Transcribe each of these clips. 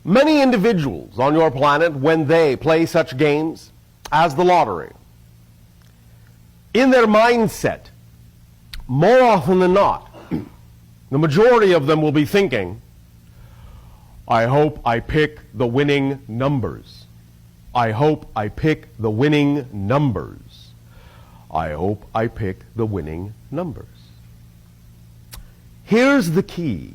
Many individuals on your planet, when they play such games as the lottery, in their mindset, more often than not, the majority of them will be thinking, I hope I pick the winning numbers. I hope I pick the winning numbers. I hope I pick the winning numbers. Here's the key.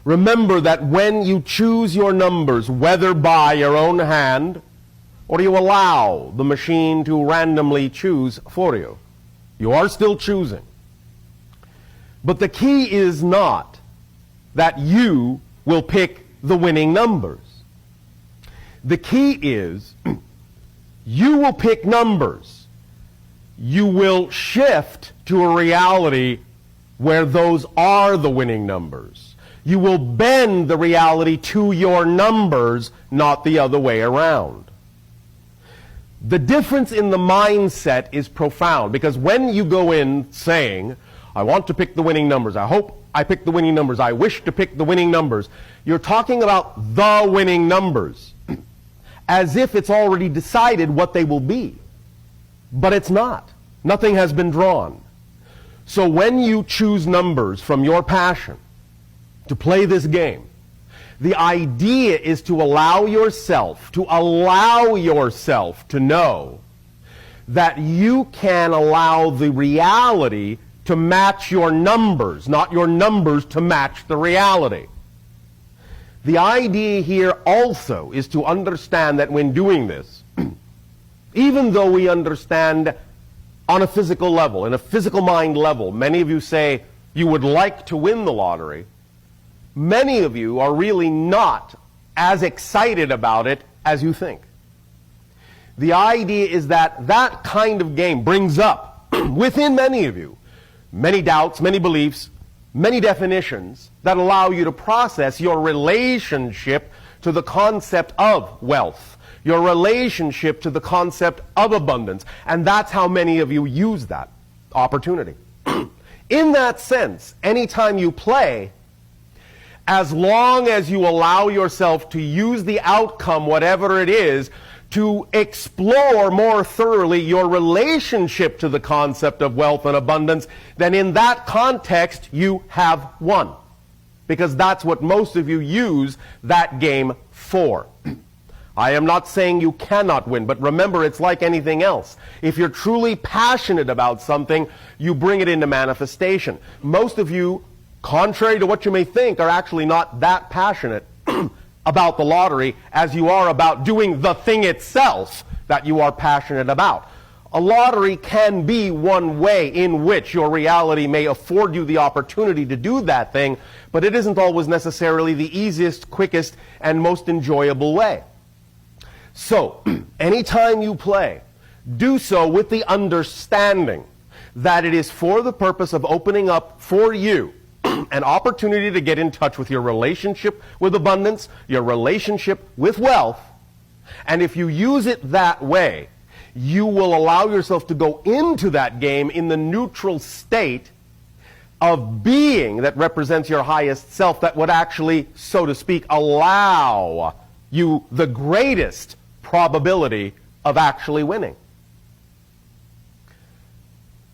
Remember that when you choose your numbers, whether by your own hand or you allow the machine to randomly choose for you, you are still choosing. But the key is not that you will pick the winning numbers. The key is you will pick numbers. You will shift to a reality where those are the winning numbers. You will bend the reality to your numbers, not the other way around. The difference in the mindset is profound, because when you go in saying, I want to pick the winning numbers, I hope I pick the winning numbers, I wish to pick the winning numbers, you're talking about the winning numbers, as if it's already decided what they will be. But it's not. Nothing has been drawn. So when you choose numbers from your passion to play this game, the idea is to allow yourself to know that you can allow the reality to match your numbers, not your numbers to match the reality. The idea here also is to understand that when doing this, even though we understand on a physical level, in a physical mind level, many of you say you would like to win the lottery, many of you are really not as excited about it as you think. The idea is that that kind of game brings up within many of you many doubts, many beliefs, many definitions that allow you to process your relationship to the concept of wealth, your relationship to the concept of abundance. And that's how many of you use that opportunity. In that sense, anytime you play, as long as you allow yourself to use the outcome, whatever it is, to explore more thoroughly your relationship to the concept of wealth and abundance, then in that context you have won. Because that's what most of you use that game for. I am not saying you cannot win, but remember, it's like anything else. If you're truly passionate about something, you bring it into manifestation. Most of you, contrary to what you may think, are actually not that passionate about the lottery as you are about doing the thing itself that you are passionate about. A lottery can be one way in which your reality may afford you the opportunity to do that thing, but it isn't always necessarily the easiest, quickest, and most enjoyable way. So, anytime you play, do so with the understanding that it is for the purpose of opening up for you an opportunity to get in touch with your relationship with abundance, your relationship with wealth, and if you use it that way, you will allow yourself to go into that game in the neutral state of being that represents your highest self, that would actually, so to speak, allow you the greatest probability of actually winning.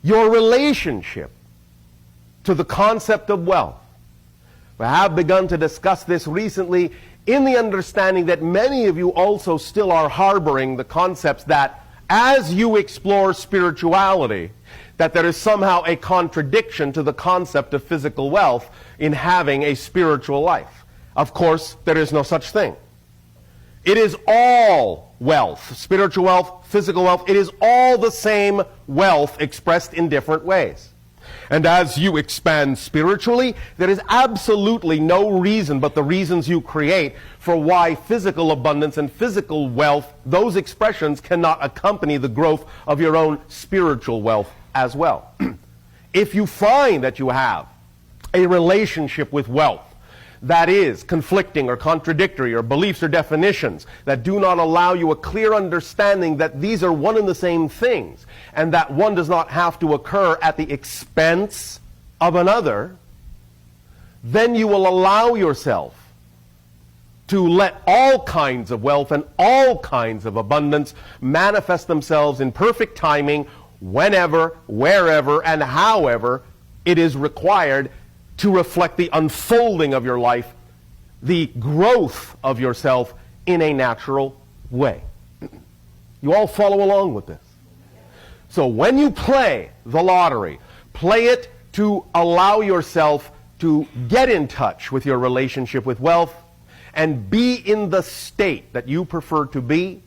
Your relationship to the concept of wealth. We have begun to discuss this recently in the understanding that many of you also still are harboring the concepts that as you explore spirituality, that there is somehow a contradiction to the concept of physical wealth in having a spiritual life. Of course, there is no such thing. It is all wealth, spiritual wealth, physical wealth. It is all the same wealth expressed in different ways. And as you expand spiritually, there is absolutely no reason but the reasons you create for why physical abundance and physical wealth, those expressions cannot accompany the growth of your own spiritual wealth as well. If you find that you have a relationship with wealth that is conflicting or contradictory, or beliefs or definitions that do not allow you a clear understanding that these are one and the same things, and that one does not have to occur at the expense of another, then you will allow yourself to let all kinds of wealth and all kinds of abundance manifest themselves in perfect timing whenever, wherever, and however it is required to reflect the unfolding of your life, the growth of yourself in a natural way. You all follow along with this? So when you play the lottery, play it to allow yourself to get in touch with your relationship with wealth and be in the state that you prefer to be,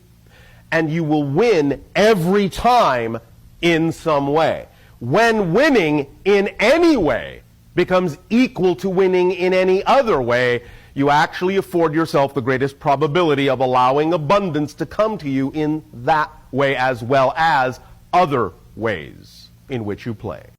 and you will win every time in some way. When winning in any way becomes equal to winning in any other way, you actually afford yourself the greatest probability of allowing abundance to come to you in that way as well as other ways in which you play.